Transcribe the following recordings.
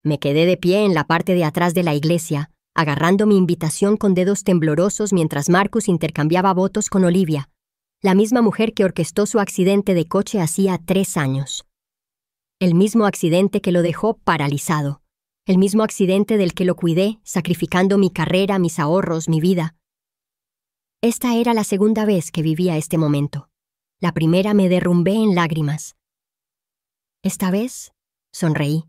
Me quedé de pie en la parte de atrás de la iglesia, agarrando mi invitación con dedos temblorosos mientras Marcus intercambiaba votos con Olivia, la misma mujer que orquestó su accidente de coche hacía 3 años. El mismo accidente que lo dejó paralizado. El mismo accidente del que lo cuidé, sacrificando mi carrera, mis ahorros, mi vida. Esta era la segunda vez que vivía este momento. La primera me derrumbé en lágrimas. Esta vez, sonreí.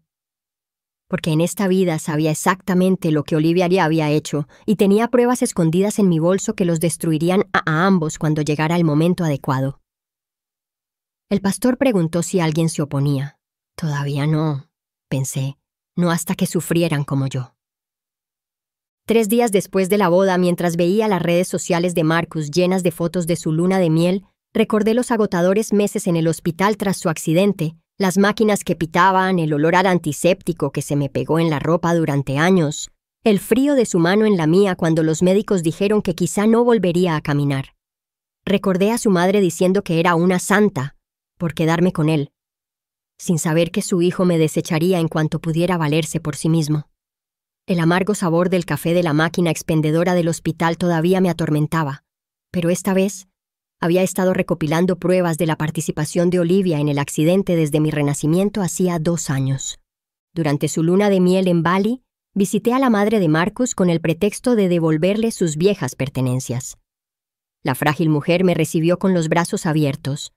Porque en esta vida sabía exactamente lo que Olivia ya había hecho y tenía pruebas escondidas en mi bolso que los destruirían a ambos cuando llegara el momento adecuado. El pastor preguntó si alguien se oponía. Todavía no, pensé, no hasta que sufrieran como yo. 3 días después de la boda, mientras veía las redes sociales de Marcus llenas de fotos de su luna de miel, recordé los agotadores meses en el hospital tras su accidente, las máquinas que pitaban, el olor al antiséptico que se me pegó en la ropa durante años, el frío de su mano en la mía cuando los médicos dijeron que quizá no volvería a caminar. Recordé a su madre diciendo que era una santa por quedarme con él, sin saber que su hijo me desecharía en cuanto pudiera valerse por sí mismo. El amargo sabor del café de la máquina expendedora del hospital todavía me atormentaba, pero esta vez había estado recopilando pruebas de la participación de Olivia en el accidente desde mi renacimiento hacía 2 años. Durante su luna de miel en Bali, visité a la madre de Marcus con el pretexto de devolverle sus viejas pertenencias. La frágil mujer me recibió con los brazos abiertos.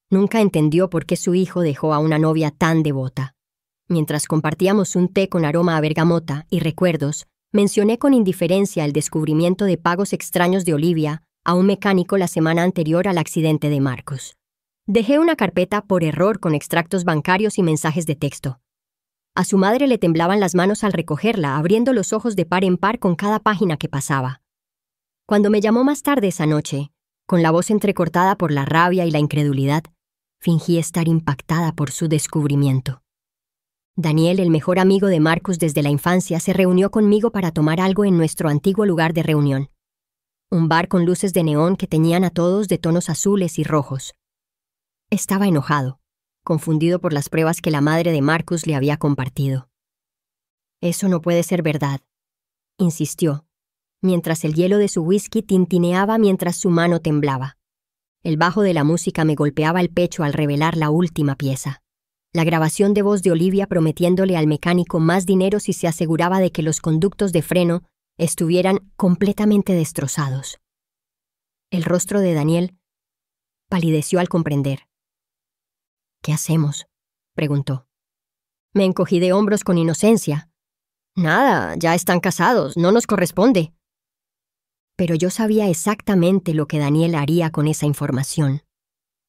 Nunca entendió por qué su hijo dejó a una novia tan devota. Mientras compartíamos un té con aroma a bergamota y recuerdos, mencioné con indiferencia el descubrimiento de pagos extraños de Olivia a un mecánico la semana anterior al accidente de Marcus. Dejé una carpeta por error con extractos bancarios y mensajes de texto. A su madre le temblaban las manos al recogerla, abriendo los ojos de par en par con cada página que pasaba. Cuando me llamó más tarde esa noche, con la voz entrecortada por la rabia y la incredulidad, fingí estar impactada por su descubrimiento. Daniel, el mejor amigo de Marcus desde la infancia, se reunió conmigo para tomar algo en nuestro antiguo lugar de reunión. Un bar con luces de neón que teñían a todos de tonos azules y rojos. Estaba enojado, confundido por las pruebas que la madre de Marcus le había compartido. «Eso no puede ser verdad», insistió, mientras el hielo de su whisky tintineaba mientras su mano temblaba. El bajo de la música me golpeaba el pecho al revelar la última pieza. La grabación de voz de Olivia prometiéndole al mecánico más dinero si se aseguraba de que los conductos de freno estuvieran completamente destrozados. El rostro de Daniel palideció al comprender. «¿Qué hacemos?», preguntó. Me encogí de hombros con inocencia. «Nada, ya están casados, no nos corresponde». Pero yo sabía exactamente lo que Daniel haría con esa información.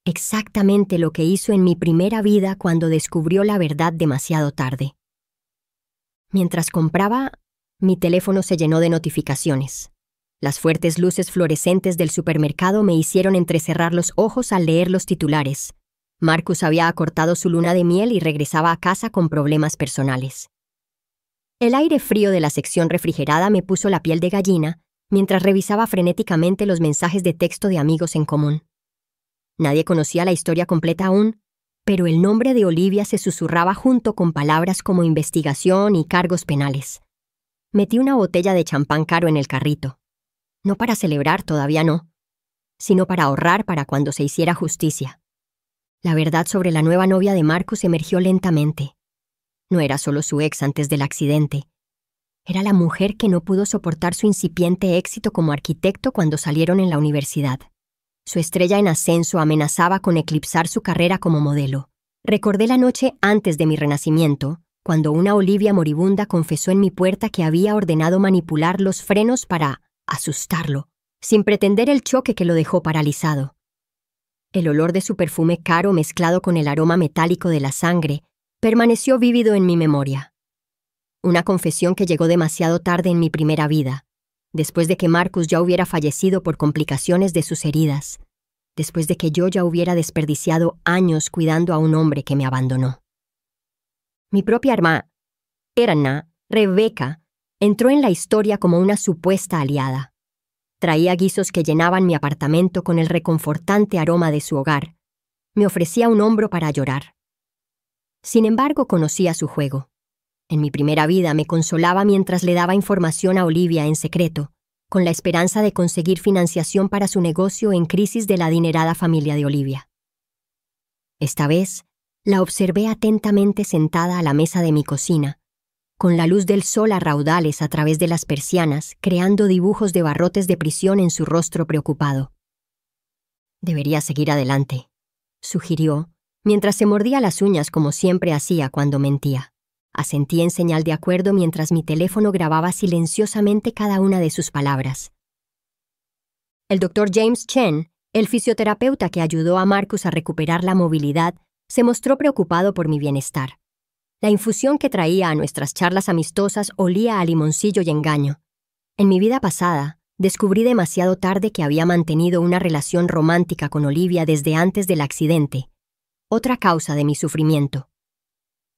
Exactamente lo que hizo en mi primera vida cuando descubrió la verdad demasiado tarde. Mientras compraba, mi teléfono se llenó de notificaciones. Las fuertes luces fluorescentes del supermercado me hicieron entrecerrar los ojos al leer los titulares. Marcus había acortado su luna de miel y regresaba a casa con problemas personales. El aire frío de la sección refrigerada me puso la piel de gallina mientras revisaba frenéticamente los mensajes de texto de amigos en común. Nadie conocía la historia completa aún, pero el nombre de Olivia se susurraba junto con palabras como investigación y cargos penales. Metí una botella de champán caro en el carrito. No para celebrar, todavía no, sino para ahorrar para cuando se hiciera justicia. La verdad sobre la nueva novia de Marcus emergió lentamente. No era solo su ex antes del accidente. Era la mujer que no pudo soportar su incipiente éxito como arquitecto cuando salieron en la universidad. Su estrella en ascenso amenazaba con eclipsar su carrera como modelo. Recordé la noche antes de mi renacimiento, cuando una Olivia moribunda confesó en mi puerta que había ordenado manipular los frenos para asustarlo, sin pretender el choque que lo dejó paralizado. El olor de su perfume caro mezclado con el aroma metálico de la sangre permaneció vívido en mi memoria. Una confesión que llegó demasiado tarde en mi primera vida, después de que Marcus ya hubiera fallecido por complicaciones de sus heridas, después de que yo ya hubiera desperdiciado años cuidando a un hombre que me abandonó. Mi propia hermana, Rebeca, entró en la historia como una supuesta aliada. Traía guisos que llenaban mi apartamento con el reconfortante aroma de su hogar. Me ofrecía un hombro para llorar. Sin embargo, conocía su juego. En mi primera vida me consolaba mientras le daba información a Olivia en secreto, con la esperanza de conseguir financiación para su negocio en crisis de la adinerada familia de Olivia. Esta vez, la observé atentamente sentada a la mesa de mi cocina, con la luz del sol a raudales a través de las persianas, creando dibujos de barrotes de prisión en su rostro preocupado. «Debería seguir adelante», sugirió, mientras se mordía las uñas como siempre hacía cuando mentía. Asentí en señal de acuerdo mientras mi teléfono grababa silenciosamente cada una de sus palabras. El Dr. James Chen, el fisioterapeuta que ayudó a Marcus a recuperar la movilidad, se mostró preocupado por mi bienestar. La infusión que traía a nuestras charlas amistosas olía a limoncillo y engaño. En mi vida pasada, descubrí demasiado tarde que había mantenido una relación romántica con Olivia desde antes del accidente, otra causa de mi sufrimiento.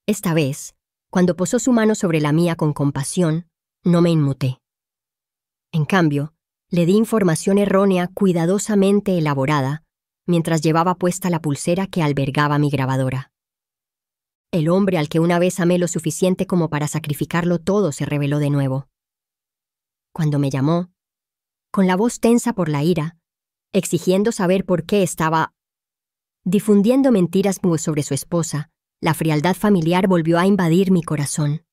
Esta vez, cuando posó su mano sobre la mía con compasión, no me inmuté. En cambio, le di información errónea cuidadosamente elaborada, mientras llevaba puesta la pulsera que albergaba mi grabadora. El hombre al que una vez amé lo suficiente como para sacrificarlo todo se reveló de nuevo. Cuando me llamó, con la voz tensa por la ira, exigiendo saber por qué estaba difundiendo mentiras sobre su esposa, la frialdad familiar volvió a invadir mi corazón.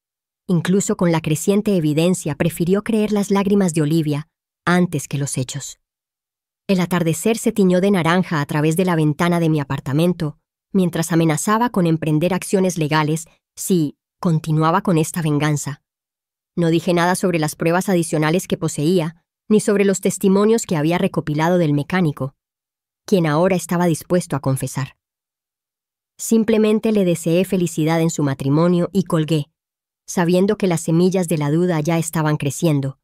Incluso con la creciente evidencia, prefirió creer las lágrimas de Olivia antes que los hechos. El atardecer se tiñó de naranja a través de la ventana de mi apartamento, mientras amenazaba con emprender acciones legales si continuaba con esta venganza. No dije nada sobre las pruebas adicionales que poseía, ni sobre los testimonios que había recopilado del mecánico, quien ahora estaba dispuesto a confesar. Simplemente le deseé felicidad en su matrimonio y colgué, sabiendo que las semillas de la duda ya estaban creciendo,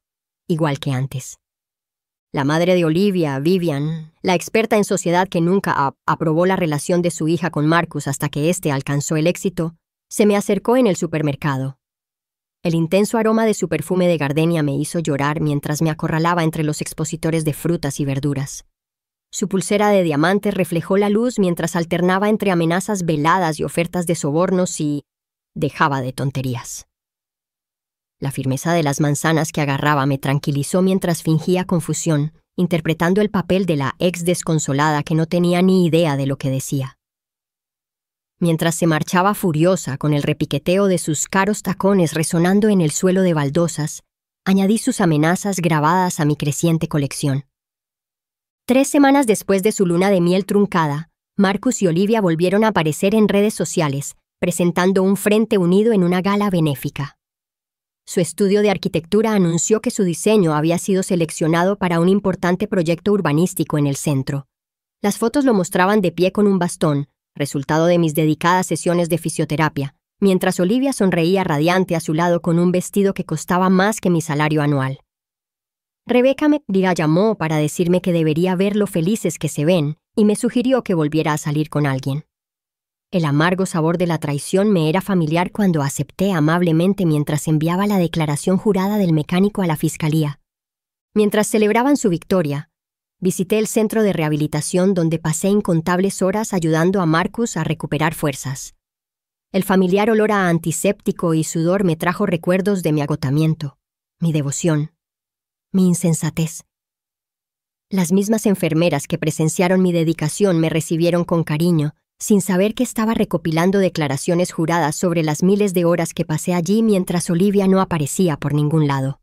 igual que antes. La madre de Olivia, Vivian, la experta en sociedad que nunca aprobó la relación de su hija con Marcus hasta que éste alcanzó el éxito, se me acercó en el supermercado. El intenso aroma de su perfume de gardenia me hizo llorar mientras me acorralaba entre los expositores de frutas y verduras. Su pulsera de diamantes reflejó la luz mientras alternaba entre amenazas veladas y ofertas de sobornos y dejaba de tonterías. La firmeza de las manzanas que agarraba me tranquilizó mientras fingía confusión, interpretando el papel de la ex desconsolada que no tenía ni idea de lo que decía. Mientras se marchaba furiosa con el repiqueteo de sus caros tacones resonando en el suelo de baldosas, añadí sus amenazas grabadas a mi creciente colección. 3 semanas después de su luna de miel truncada, Marcus y Olivia volvieron a aparecer en redes sociales, presentando un frente unido en una gala benéfica. Su estudio de arquitectura anunció que su diseño había sido seleccionado para un importante proyecto urbanístico en el centro. Las fotos lo mostraban de pie con un bastón, resultado de mis dedicadas sesiones de fisioterapia, mientras Olivia sonreía radiante a su lado con un vestido que costaba más que mi salario anual. Rebecca me llamó para decirme que debería ver lo felices que se ven y me sugirió que volviera a salir con alguien. El amargo sabor de la traición me era familiar cuando acepté amablemente mientras enviaba la declaración jurada del mecánico a la fiscalía. Mientras celebraban su victoria, visité el centro de rehabilitación donde pasé incontables horas ayudando a Marcus a recuperar fuerzas. El familiar olor a antiséptico y sudor me trajo recuerdos de mi agotamiento, mi devoción, mi insensatez. Las mismas enfermeras que presenciaron mi dedicación me recibieron con cariño, sin saber que estaba recopilando declaraciones juradas sobre las miles de horas que pasé allí mientras Olivia no aparecía por ningún lado.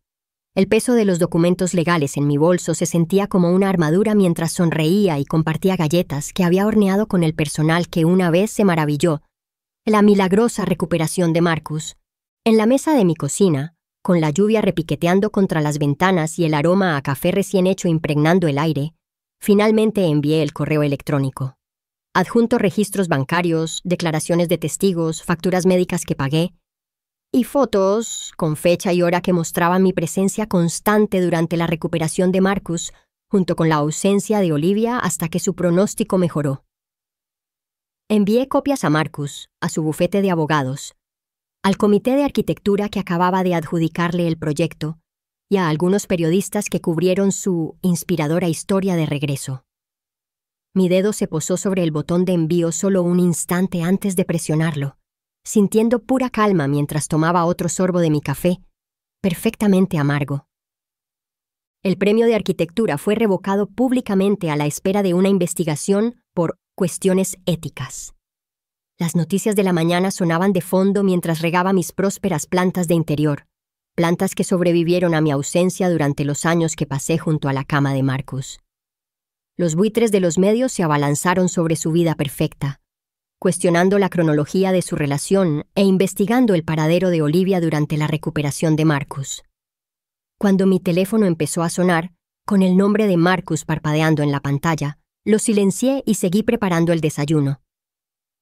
El peso de los documentos legales en mi bolso se sentía como una armadura mientras sonreía y compartía galletas que había horneado con el personal que una vez se maravilló la milagrosa recuperación de Marcus. En la mesa de mi cocina, con la lluvia repiqueteando contra las ventanas y el aroma a café recién hecho impregnando el aire, finalmente envié el correo electrónico. Adjunto registros bancarios, declaraciones de testigos, facturas médicas que pagué, y fotos con fecha y hora que mostraban mi presencia constante durante la recuperación de Marcus, junto con la ausencia de Olivia hasta que su pronóstico mejoró. Envié copias a Marcus, a su bufete de abogados, al comité de arquitectura que acababa de adjudicarle el proyecto y a algunos periodistas que cubrieron su inspiradora historia de regreso. Mi dedo se posó sobre el botón de envío solo un instante antes de presionarlo, sintiendo pura calma mientras tomaba otro sorbo de mi café, perfectamente amargo. El premio de arquitectura fue revocado públicamente a la espera de una investigación por cuestiones éticas. Las noticias de la mañana sonaban de fondo mientras regaba mis prósperas plantas de interior, plantas que sobrevivieron a mi ausencia durante los años que pasé junto a la cama de Marcus. Los buitres de los medios se abalanzaron sobre su vida perfecta, cuestionando la cronología de su relación e investigando el paradero de Olivia durante la recuperación de Marcus. Cuando mi teléfono empezó a sonar, con el nombre de Marcus parpadeando en la pantalla, lo silencié y seguí preparando el desayuno.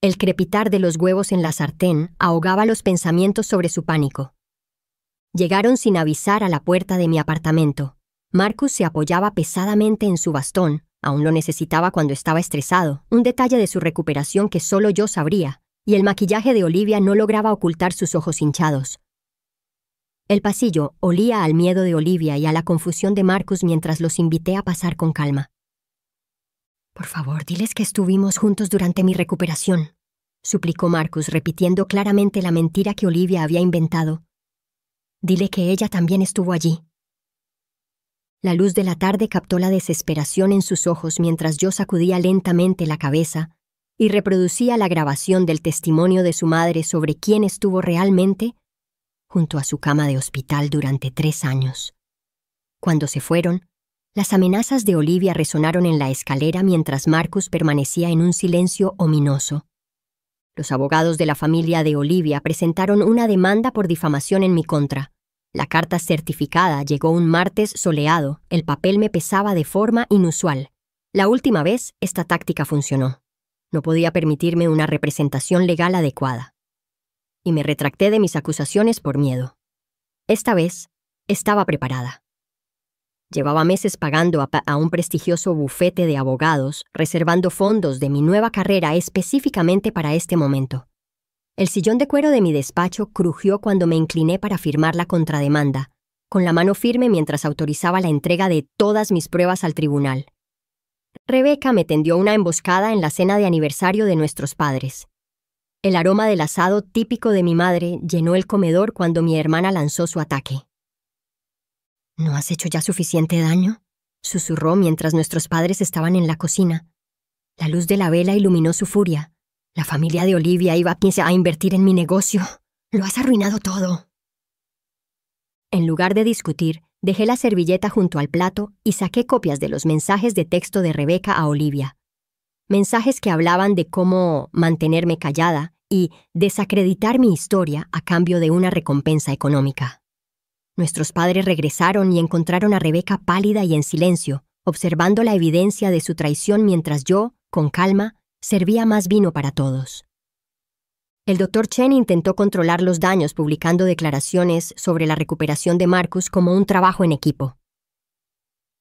El crepitar de los huevos en la sartén ahogaba los pensamientos sobre su pánico. Llegaron sin avisar a la puerta de mi apartamento. Marcus se apoyaba pesadamente en su bastón, aún lo necesitaba cuando estaba estresado, un detalle de su recuperación que solo yo sabría, y el maquillaje de Olivia no lograba ocultar sus ojos hinchados. El pasillo olía al miedo de Olivia y a la confusión de Marcus mientras los invité a pasar con calma. «Por favor, diles que estuvimos juntos durante mi recuperación», suplicó Marcus, repitiendo claramente la mentira que Olivia había inventado. «Dile que ella también estuvo allí». La luz de la tarde captó la desesperación en sus ojos mientras yo sacudía lentamente la cabeza y reproducía la grabación del testimonio de su madre sobre quién estuvo realmente junto a su cama de hospital durante 3 años. Cuando se fueron, las amenazas de Olivia resonaron en la escalera mientras Marcus permanecía en un silencio ominoso. Los abogados de la familia de Olivia presentaron una demanda por difamación en mi contra. La carta certificada llegó un martes soleado. El papel me pesaba de forma inusual. La última vez, esta táctica funcionó. No podía permitirme una representación legal adecuada. Y me retracté de mis acusaciones por miedo. Esta vez, estaba preparada. Llevaba meses pagando a un prestigioso bufete de abogados, reservando fondos de mi nueva carrera específicamente para este momento. El sillón de cuero de mi despacho crujió cuando me incliné para firmar la contrademanda, con la mano firme mientras autorizaba la entrega de todas mis pruebas al tribunal. Rebeca me tendió una emboscada en la cena de aniversario de nuestros padres. El aroma del asado típico de mi madre llenó el comedor cuando mi hermana lanzó su ataque. «¿No has hecho ya suficiente daño?», susurró mientras nuestros padres estaban en la cocina. La luz de la vela iluminó su furia. «La familia de Olivia iba a invertir en mi negocio. Lo has arruinado todo». En lugar de discutir, dejé la servilleta junto al plato y saqué copias de los mensajes de texto de Rebeca a Olivia. Mensajes que hablaban de cómo mantenerme callada y desacreditar mi historia a cambio de una recompensa económica. Nuestros padres regresaron y encontraron a Rebeca pálida y en silencio, observando la evidencia de su traición mientras yo, con calma, servía más vino para todos. El Dr. Chen intentó controlar los daños publicando declaraciones sobre la recuperación de Marcus como un trabajo en equipo.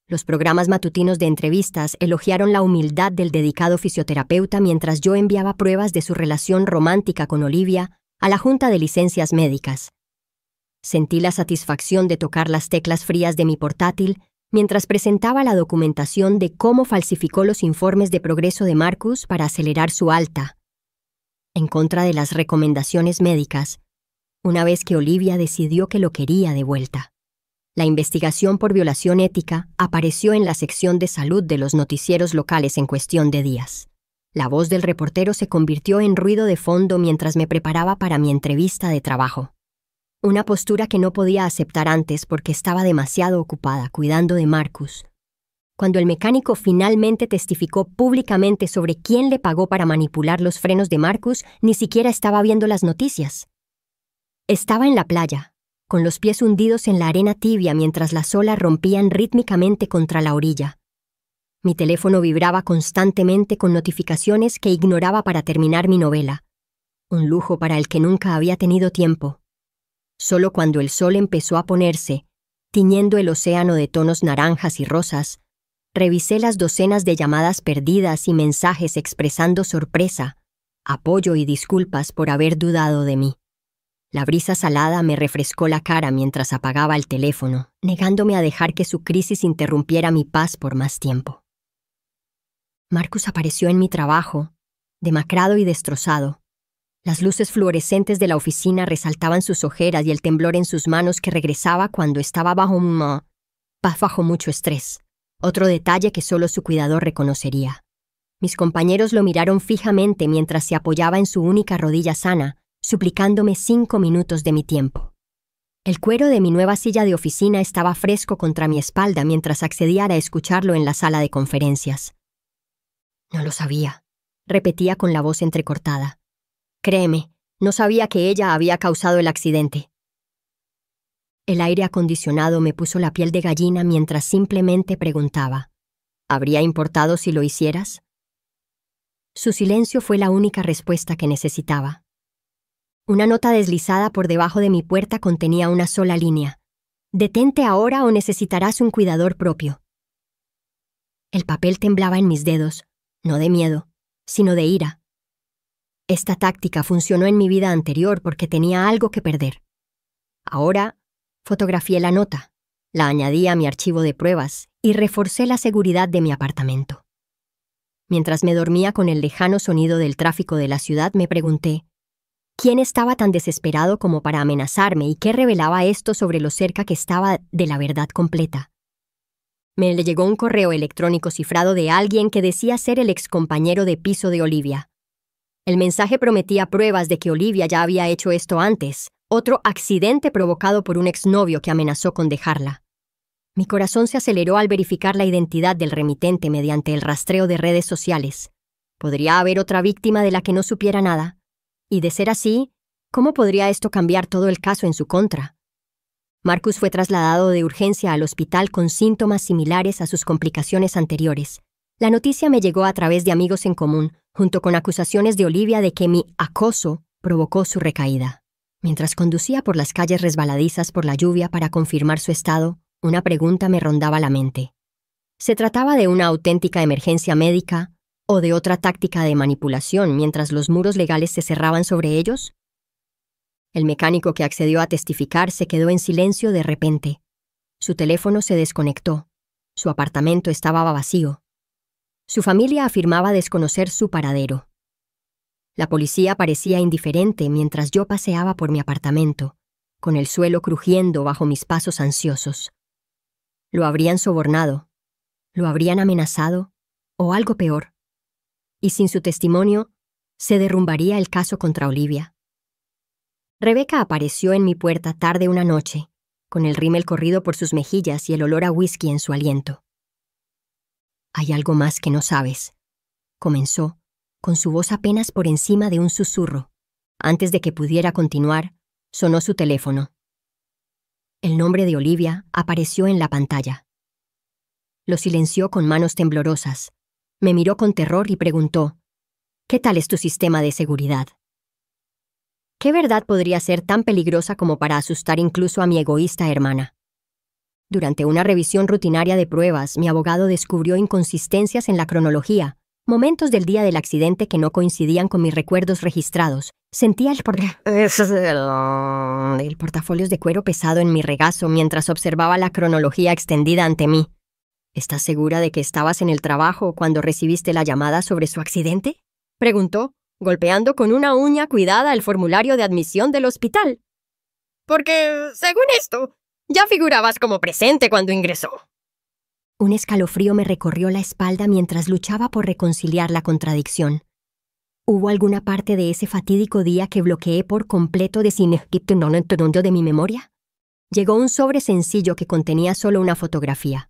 Los programas matutinos de entrevistas elogiaron la humildad del dedicado fisioterapeuta mientras yo enviaba pruebas de su relación romántica con Olivia a la Junta de Licencias Médicas. Sentí la satisfacción de tocar las teclas frías de mi portátil mientras presentaba la documentación de cómo falsificó los informes de progreso de Marcus para acelerar su alta. En contra de las recomendaciones médicas, una vez que Olivia decidió que lo quería de vuelta. La investigación por violación ética apareció en la sección de salud de los noticieros locales en cuestión de días. La voz del reportero se convirtió en ruido de fondo mientras me preparaba para mi entrevista de trabajo. Una postura que no podía aceptar antes porque estaba demasiado ocupada cuidando de Marcus. Cuando el mecánico finalmente testificó públicamente sobre quién le pagó para manipular los frenos de Marcus, ni siquiera estaba viendo las noticias. Estaba en la playa, con los pies hundidos en la arena tibia mientras las olas rompían rítmicamente contra la orilla. Mi teléfono vibraba constantemente con notificaciones que ignoraba para terminar mi novela, un lujo para el que nunca había tenido tiempo. Solo cuando el sol empezó a ponerse, tiñendo el océano de tonos naranjas y rosas, revisé las docenas de llamadas perdidas y mensajes expresando sorpresa, apoyo y disculpas por haber dudado de mí. La brisa salada me refrescó la cara mientras apagaba el teléfono, negándome a dejar que su crisis interrumpiera mi paz por más tiempo. Marcus apareció en mi trabajo, demacrado y destrozado. Las luces fluorescentes de la oficina resaltaban sus ojeras y el temblor en sus manos que regresaba cuando estaba bajo mucho estrés. Otro detalle que solo su cuidador reconocería. Mis compañeros lo miraron fijamente mientras se apoyaba en su única rodilla sana, suplicándome 5 minutos de mi tiempo. El cuero de mi nueva silla de oficina estaba fresco contra mi espalda mientras accedía a escucharlo en la sala de conferencias. No lo sabía, repetía con la voz entrecortada. Créeme, no sabía que ella había causado el accidente. El aire acondicionado me puso la piel de gallina mientras simplemente preguntaba, ¿habría importado si lo hicieras? Su silencio fue la única respuesta que necesitaba. Una nota deslizada por debajo de mi puerta contenía una sola línea. Detente ahora o necesitarás un cuidador propio. El papel temblaba en mis dedos, no de miedo, sino de ira. Esta táctica funcionó en mi vida anterior porque tenía algo que perder. Ahora, fotografié la nota, la añadí a mi archivo de pruebas y reforcé la seguridad de mi apartamento. Mientras me dormía con el lejano sonido del tráfico de la ciudad, me pregunté, ¿quién estaba tan desesperado como para amenazarme y qué revelaba esto sobre lo cerca que estaba de la verdad completa? Me le llegó un correo electrónico cifrado de alguien que decía ser el excompañero de piso de Olivia. El mensaje prometía pruebas de que Olivia ya había hecho esto antes, otro accidente provocado por un exnovio que amenazó con dejarla. Mi corazón se aceleró al verificar la identidad del remitente mediante el rastreo de redes sociales. ¿Podría haber otra víctima de la que no supiera nada? Y de ser así, ¿cómo podría esto cambiar todo el caso en su contra? Marcus fue trasladado de urgencia al hospital con síntomas similares a sus complicaciones anteriores. La noticia me llegó a través de amigos en común, junto con acusaciones de Olivia de que mi acoso provocó su recaída. Mientras conducía por las calles resbaladizas por la lluvia para confirmar su estado, una pregunta me rondaba la mente. ¿Se trataba de una auténtica emergencia médica o de otra táctica de manipulación mientras los muros legales se cerraban sobre ellos? El mecánico que accedió a testificar se quedó en silencio de repente. Su teléfono se desconectó. Su apartamento estaba vacío. Su familia afirmaba desconocer su paradero. La policía parecía indiferente mientras yo paseaba por mi apartamento, con el suelo crujiendo bajo mis pasos ansiosos. ¿Lo habrían sobornado? ¿Lo habrían amenazado? ¿O algo peor? Y sin su testimonio, ¿se derrumbaría el caso contra Olivia? Rebeca apareció en mi puerta tarde una noche, con el rímel corrido por sus mejillas y el olor a whisky en su aliento. «Hay algo más que no sabes», comenzó, con su voz apenas por encima de un susurro. Antes de que pudiera continuar, sonó su teléfono. El nombre de Olivia apareció en la pantalla. Lo silenció con manos temblorosas. Me miró con terror y preguntó, «¿Qué tal es tu sistema de seguridad?» ¿Qué verdad podría ser tan peligrosa como para asustar incluso a mi egoísta hermana? Durante una revisión rutinaria de pruebas, mi abogado descubrió inconsistencias en la cronología, momentos del día del accidente que no coincidían con mis recuerdos registrados. Sentía el portafolios de cuero pesado en mi regazo mientras observaba la cronología extendida ante mí. ¿Estás segura de que estabas en el trabajo cuando recibiste la llamada sobre su accidente?, preguntó, golpeando con una uña cuidada el formulario de admisión del hospital. Porque, según esto, ya figurabas como presente cuando ingresó. Un escalofrío me recorrió la espalda mientras luchaba por reconciliar la contradicción. ¿Hubo alguna parte de ese fatídico día que bloqueé por completo de mi memoria? Llegó un sobre sencillo que contenía solo una fotografía.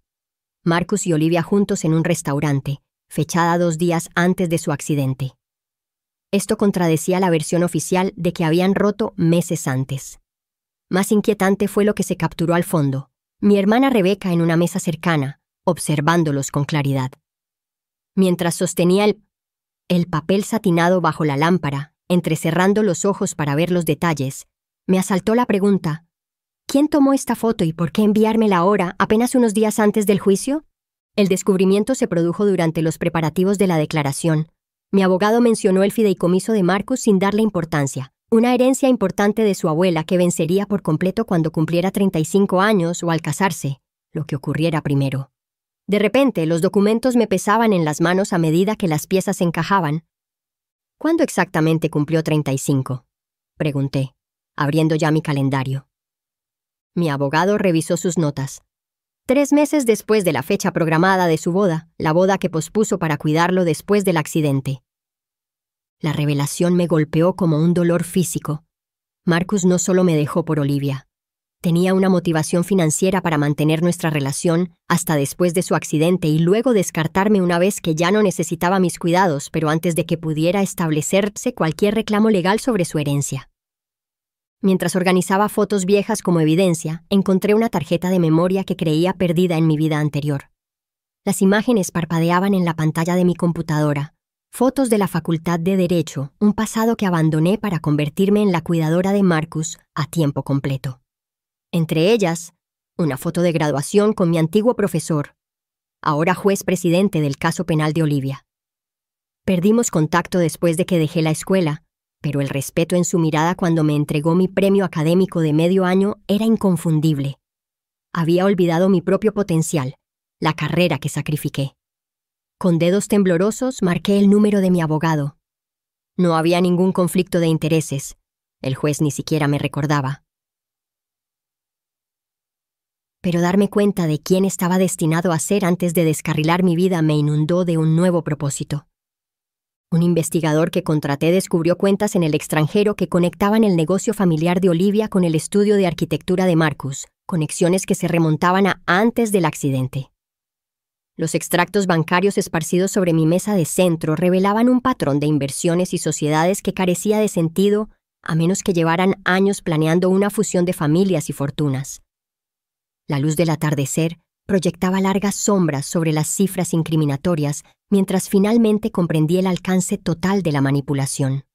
Marcus y Olivia juntos en un restaurante, fechada 2 días antes de su accidente. Esto contradecía la versión oficial de que habían roto meses antes. Más inquietante fue lo que se capturó al fondo, mi hermana Rebeca en una mesa cercana, observándolos con claridad. Mientras sostenía el papel satinado bajo la lámpara, entrecerrando los ojos para ver los detalles, me asaltó la pregunta, ¿quién tomó esta foto y por qué enviármela ahora, apenas unos días antes del juicio? El descubrimiento se produjo durante los preparativos de la declaración. Mi abogado mencionó el fideicomiso de Marcus sin darle importancia, una herencia importante de su abuela que vencería por completo cuando cumpliera 35 años o al casarse, lo que ocurriera primero. De repente, los documentos me pesaban en las manos a medida que las piezas encajaban. ¿Cuándo exactamente cumplió 35? Pregunté, abriendo ya mi calendario. Mi abogado revisó sus notas. 3 meses después de la fecha programada de su boda, la boda que pospuso para cuidarlo después del accidente. La revelación me golpeó como un dolor físico. Marcus no solo me dejó por Olivia. Tenía una motivación financiera para mantener nuestra relación hasta después de su accidente y luego descartarme una vez que ya no necesitaba mis cuidados, pero antes de que pudiera establecerse cualquier reclamo legal sobre su herencia. Mientras organizaba fotos viejas como evidencia, encontré una tarjeta de memoria que creía perdida en mi vida anterior. Las imágenes parpadeaban en la pantalla de mi computadora. Fotos de la Facultad de Derecho, un pasado que abandoné para convertirme en la cuidadora de Marcus a tiempo completo. Entre ellas, una foto de graduación con mi antiguo profesor, ahora juez presidente del caso penal de Olivia. Perdimos contacto después de que dejé la escuela, pero el respeto en su mirada cuando me entregó mi premio académico de medio año era inconfundible. Había olvidado mi propio potencial, la carrera que sacrifiqué. Con dedos temblorosos marqué el número de mi abogado. No había ningún conflicto de intereses. El juez ni siquiera me recordaba. Pero darme cuenta de quién estaba destinado a ser antes de descarrilar mi vida me inundó de un nuevo propósito. Un investigador que contraté descubrió cuentas en el extranjero que conectaban el negocio familiar de Olivia con el estudio de arquitectura de Marcus, conexiones que se remontaban a antes del accidente. Los extractos bancarios esparcidos sobre mi mesa de centro revelaban un patrón de inversiones y sociedades que carecía de sentido a menos que llevaran años planeando una fusión de familias y fortunas. La luz del atardecer proyectaba largas sombras sobre las cifras incriminatorias mientras finalmente comprendí el alcance total de la manipulación.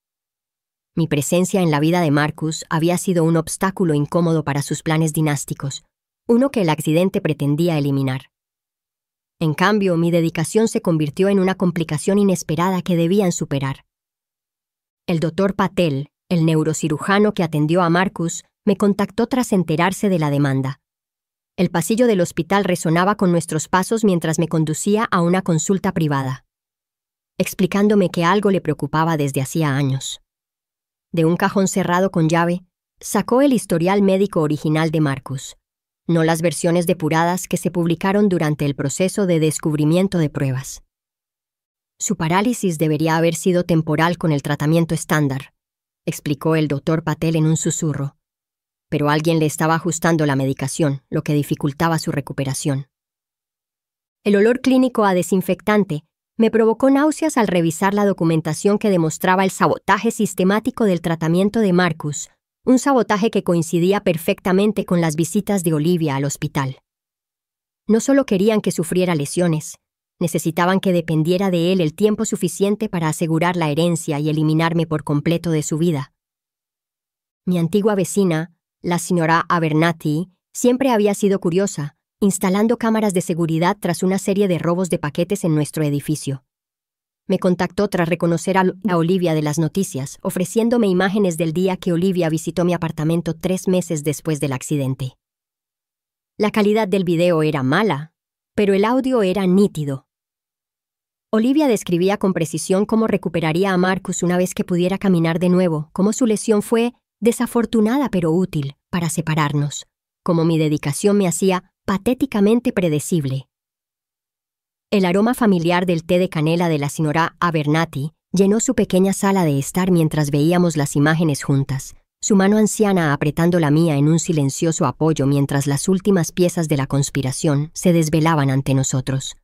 Mi presencia en la vida de Marcus había sido un obstáculo incómodo para sus planes dinásticos, uno que el accidente pretendía eliminar. En cambio, mi dedicación se convirtió en una complicación inesperada que debían superar. El Dr. Patel, el neurocirujano que atendió a Marcus, me contactó tras enterarse de la demanda. El pasillo del hospital resonaba con nuestros pasos mientras me conducía a una consulta privada, explicándome que algo le preocupaba desde hacía años. De un cajón cerrado con llave, sacó el historial médico original de Marcus, no las versiones depuradas que se publicaron durante el proceso de descubrimiento de pruebas. Su parálisis debería haber sido temporal con el tratamiento estándar, explicó el Dr. Patel en un susurro. Pero alguien le estaba ajustando la medicación, lo que dificultaba su recuperación. El olor clínico a desinfectante me provocó náuseas al revisar la documentación que demostraba el sabotaje sistemático del tratamiento de Marcus, un sabotaje que coincidía perfectamente con las visitas de Olivia al hospital. No solo querían que sufriera lesiones, necesitaban que dependiera de él el tiempo suficiente para asegurar la herencia y eliminarme por completo de su vida. Mi antigua vecina, la señora Abernathy, siempre había sido curiosa, instalando cámaras de seguridad tras una serie de robos de paquetes en nuestro edificio. Me contactó tras reconocer a Olivia de las noticias, ofreciéndome imágenes del día que Olivia visitó mi apartamento 3 meses después del accidente. La calidad del video era mala, pero el audio era nítido. Olivia describía con precisión cómo recuperaría a Marcus una vez que pudiera caminar de nuevo, cómo su lesión fue desafortunada pero útil para separarnos, como mi dedicación me hacía patéticamente predecible. El aroma familiar del té de canela de la señora Abernathy llenó su pequeña sala de estar mientras veíamos las imágenes juntas, su mano anciana apretando la mía en un silencioso apoyo mientras las últimas piezas de la conspiración se desvelaban ante nosotros.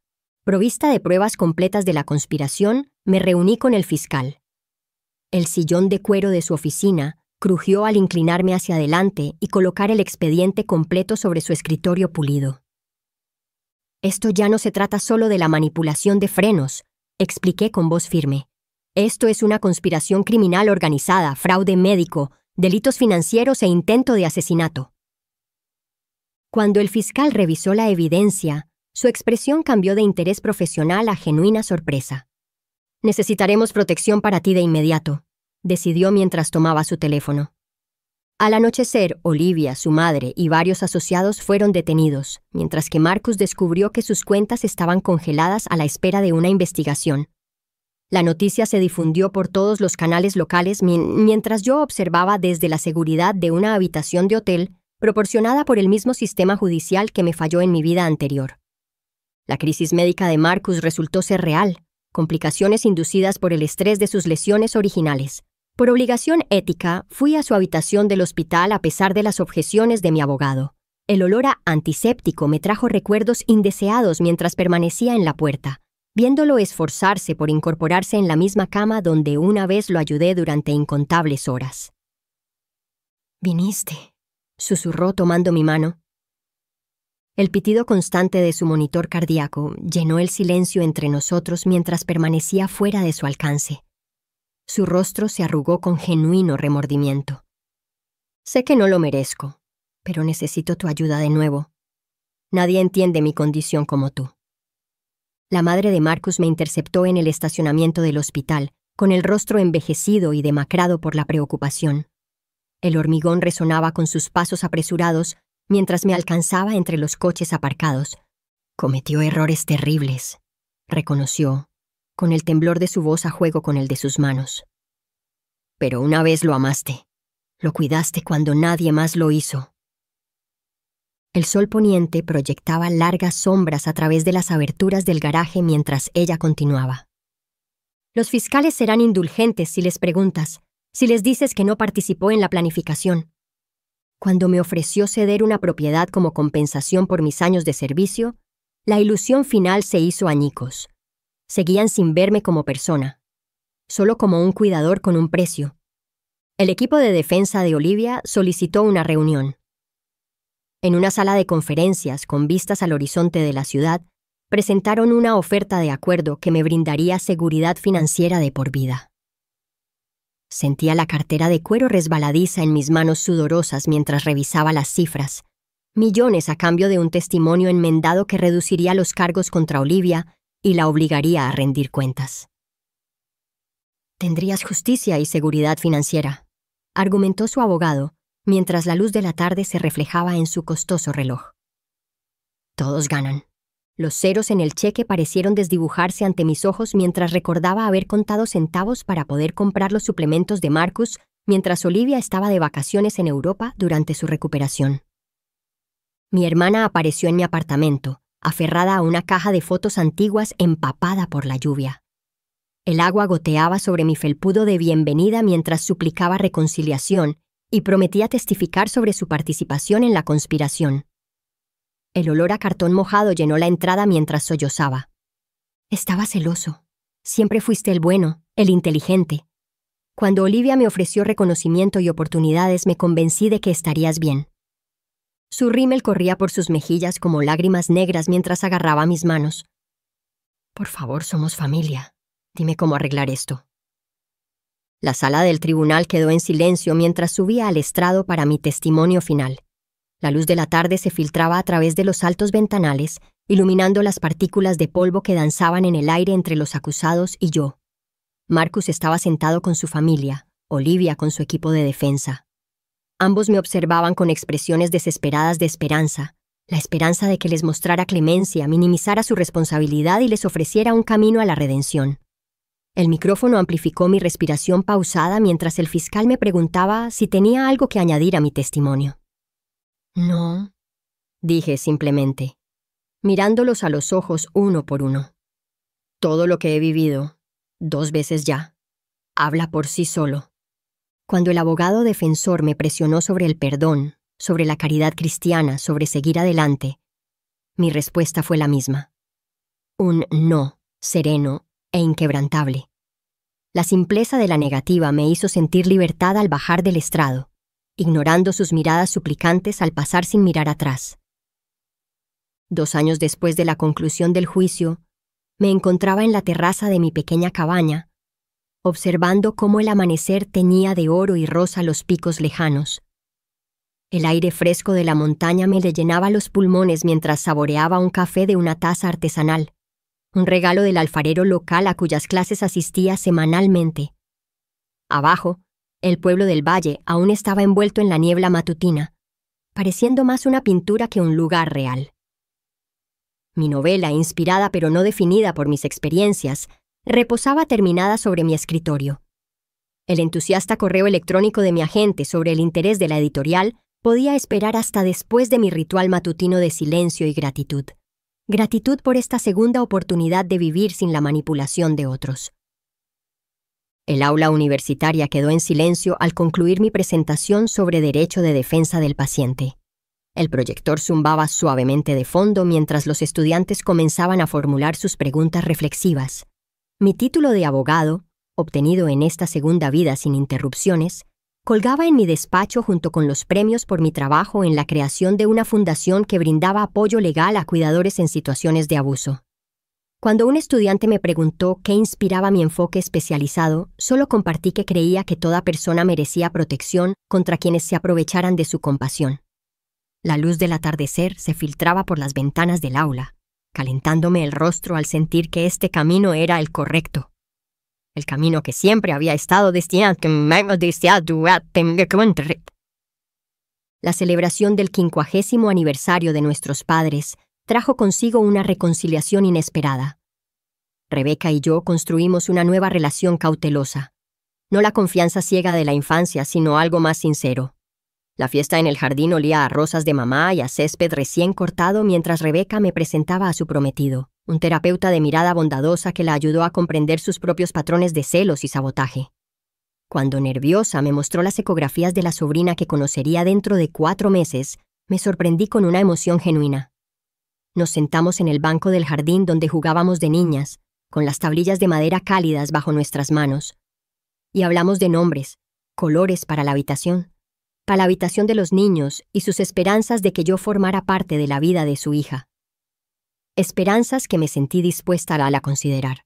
Provista de pruebas completas de la conspiración, me reuní con el fiscal. El sillón de cuero de su oficina crujió al inclinarme hacia adelante y colocar el expediente completo sobre su escritorio pulido. Esto ya no se trata solo de la manipulación de frenos, expliqué con voz firme. Esto es una conspiración criminal organizada, fraude médico, delitos financieros e intento de asesinato. Cuando el fiscal revisó la evidencia, su expresión cambió de interés profesional a genuina sorpresa. Necesitaremos protección para ti de inmediato, decidió mientras tomaba su teléfono. Al anochecer, Olivia, su madre y varios asociados fueron detenidos, mientras que Marcus descubrió que sus cuentas estaban congeladas a la espera de una investigación. La noticia se difundió por todos los canales locales mientras yo observaba desde la seguridad de una habitación de hotel proporcionada por el mismo sistema judicial que me falló en mi vida anterior. La crisis médica de Marcus resultó ser real, complicaciones inducidas por el estrés de sus lesiones originales. Por obligación ética, fui a su habitación del hospital a pesar de las objeciones de mi abogado. El olor a antiséptico me trajo recuerdos indeseados mientras permanecía en la puerta, viéndolo esforzarse por incorporarse en la misma cama donde una vez lo ayudé durante incontables horas. «Viniste», susurró tomando mi mano. El pitido constante de su monitor cardíaco llenó el silencio entre nosotros mientras permanecía fuera de su alcance. Su rostro se arrugó con genuino remordimiento. «Sé que no lo merezco, pero necesito tu ayuda de nuevo. Nadie entiende mi condición como tú». La madre de Marcus me interceptó en el estacionamiento del hospital, con el rostro envejecido y demacrado por la preocupación. El hormigón resonaba con sus pasos apresurados mientras me alcanzaba entre los coches aparcados. «Cometió errores terribles», reconoció, con el temblor de su voz a juego con el de sus manos. «Pero una vez lo amaste. Lo cuidaste cuando nadie más lo hizo». El sol poniente proyectaba largas sombras a través de las aberturas del garaje mientras ella continuaba. «Los fiscales serán indulgentes si les preguntas, si les dices que no participó en la planificación. Cuando me ofreció ceder una propiedad como compensación por mis años de servicio, la ilusión final se hizo añicos. Seguían sin verme como persona, solo como un cuidador con un precio. El equipo de defensa de Olivia solicitó una reunión. En una sala de conferencias con vistas al horizonte de la ciudad, presentaron una oferta de acuerdo que me brindaría seguridad financiera de por vida. Sentía la cartera de cuero resbaladiza en mis manos sudorosas mientras revisaba las cifras. Millones a cambio de un testimonio enmendado que reduciría los cargos contra Olivia y la obligaría a rendir cuentas. «Tendrías justicia y seguridad financiera», argumentó su abogado, mientras la luz de la tarde se reflejaba en su costoso reloj. «Todos ganan». Los ceros en el cheque parecieron desdibujarse ante mis ojos mientras recordaba haber contado centavos para poder comprar los suplementos de Marcus mientras Olivia estaba de vacaciones en Europa durante su recuperación. Mi hermana apareció en mi apartamento, aferrada a una caja de fotos antiguas empapada por la lluvia. El agua goteaba sobre mi felpudo de bienvenida mientras suplicaba reconciliación y prometía testificar sobre su participación en la conspiración. El olor a cartón mojado llenó la entrada mientras sollozaba. «Estaba celoso. Siempre fuiste el bueno, el inteligente. Cuando Olivia me ofreció reconocimiento y oportunidades, me convencí de que estarías bien». Su rímel corría por sus mejillas como lágrimas negras mientras agarraba mis manos. «Por favor, somos familia. Dime cómo arreglar esto». La sala del tribunal quedó en silencio mientras subía al estrado para mi testimonio final. La luz de la tarde se filtraba a través de los altos ventanales, iluminando las partículas de polvo que danzaban en el aire entre los acusados y yo. Marcus estaba sentado con su familia, Olivia con su equipo de defensa. Ambos me observaban con expresiones desesperadas de esperanza, la esperanza de que les mostrara clemencia, minimizara su responsabilidad y les ofreciera un camino a la redención. El micrófono amplificó mi respiración pausada mientras el fiscal me preguntaba si tenía algo que añadir a mi testimonio. «No», dije simplemente, mirándolos a los ojos uno por uno. «Todo lo que he vivido, 2 veces ya, habla por sí solo». Cuando el abogado defensor me presionó sobre el perdón, sobre la caridad cristiana, sobre seguir adelante, mi respuesta fue la misma. Un no, sereno e inquebrantable. La simpleza de la negativa me hizo sentir libertad al bajar del estrado, ignorando sus miradas suplicantes al pasar sin mirar atrás. 2 años después de la conclusión del juicio, me encontraba en la terraza de mi pequeña cabaña, observando cómo el amanecer teñía de oro y rosa los picos lejanos. El aire fresco de la montaña me le llenaba los pulmones mientras saboreaba un café de una taza artesanal, un regalo del alfarero local a cuyas clases asistía semanalmente. Abajo, el pueblo del valle aún estaba envuelto en la niebla matutina, pareciendo más una pintura que un lugar real. Mi novela, inspirada pero no definida por mis experiencias, reposaba terminada sobre mi escritorio. El entusiasta correo electrónico de mi agente sobre el interés de la editorial podía esperar hasta después de mi ritual matutino de silencio y gratitud. Gratitud por esta segunda oportunidad de vivir sin la manipulación de otros. El aula universitaria quedó en silencio al concluir mi presentación sobre derecho de defensa del paciente. El proyector zumbaba suavemente de fondo mientras los estudiantes comenzaban a formular sus preguntas reflexivas. Mi título de abogado, obtenido en esta segunda vida sin interrupciones, colgaba en mi despacho junto con los premios por mi trabajo en la creación de una fundación que brindaba apoyo legal a cuidadores en situaciones de abuso. Cuando un estudiante me preguntó qué inspiraba mi enfoque especializado, solo compartí que creía que toda persona merecía protección contra quienes se aprovecharan de su compasión. La luz del atardecer se filtraba por las ventanas del aula, calentándome el rostro al sentir que este camino era el correcto. El camino que siempre había estado destinado. La celebración del 50º aniversario de nuestros padres trajo consigo una reconciliación inesperada. Rebeca y yo construimos una nueva relación cautelosa. No la confianza ciega de la infancia, sino algo más sincero. La fiesta en el jardín olía a rosas de mamá y a césped recién cortado mientras Rebeca me presentaba a su prometido, un terapeuta de mirada bondadosa que la ayudó a comprender sus propios patrones de celos y sabotaje. Cuando nerviosa me mostró las ecografías de la sobrina que conocería dentro de 4 meses, me sorprendí con una emoción genuina. Nos sentamos en el banco del jardín donde jugábamos de niñas, con las tablillas de madera cálidas bajo nuestras manos, y hablamos de nombres, colores para la habitación de los niños y sus esperanzas de que yo formara parte de la vida de su hija. Esperanzas que me sentí dispuesta a considerar.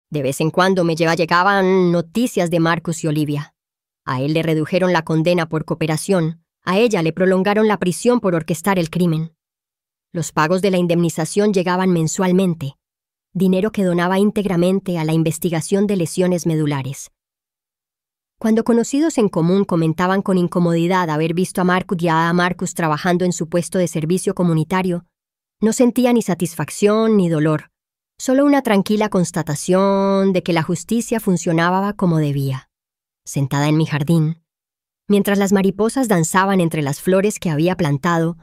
De vez en cuando me llegaban noticias de Marcus y Olivia. A él le redujeron la condena por cooperación, a ella le prolongaron la prisión por orquestar el crimen. Los pagos de la indemnización llegaban mensualmente, dinero que donaba íntegramente a la investigación de lesiones medulares. Cuando conocidos en común comentaban con incomodidad haber visto a Marcus trabajando en su puesto de servicio comunitario, no sentía ni satisfacción ni dolor, solo una tranquila constatación de que la justicia funcionaba como debía. Sentada en mi jardín, mientras las mariposas danzaban entre las flores que había plantado,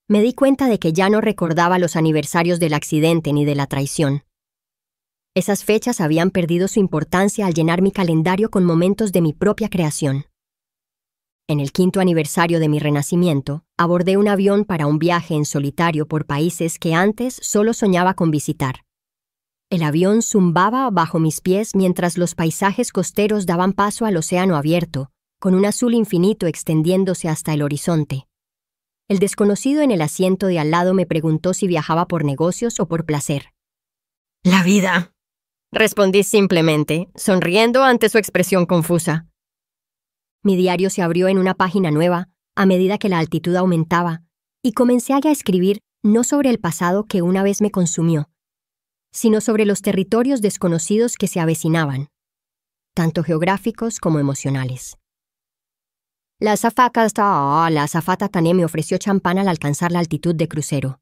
me di cuenta de que ya no recordaba los aniversarios del accidente ni de la traición. Esas fechas habían perdido su importancia al llenar mi calendario con momentos de mi propia creación. En el 5º aniversario de mi renacimiento, abordé un avión para un viaje en solitario por países que antes solo soñaba con visitar. El avión zumbaba bajo mis pies mientras los paisajes costeros daban paso al océano abierto, con un azul infinito extendiéndose hasta el horizonte. El desconocido en el asiento de al lado me preguntó si viajaba por negocios o por placer. «La vida», respondí simplemente, sonriendo ante su expresión confusa. Mi diario se abrió en una página nueva a medida que la altitud aumentaba, y comencé a escribir no sobre el pasado que una vez me consumió, sino sobre los territorios desconocidos que se avecinaban, tanto geográficos como emocionales. La azafata Tané me ofreció champán al alcanzar la altitud de crucero.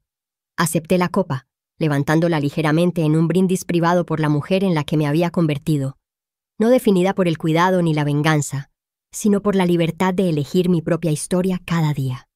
Acepté la copa, levantándola ligeramente en un brindis privado por la mujer en la que me había convertido, no definida por el cuidado ni la venganza, sino por la libertad de elegir mi propia historia cada día.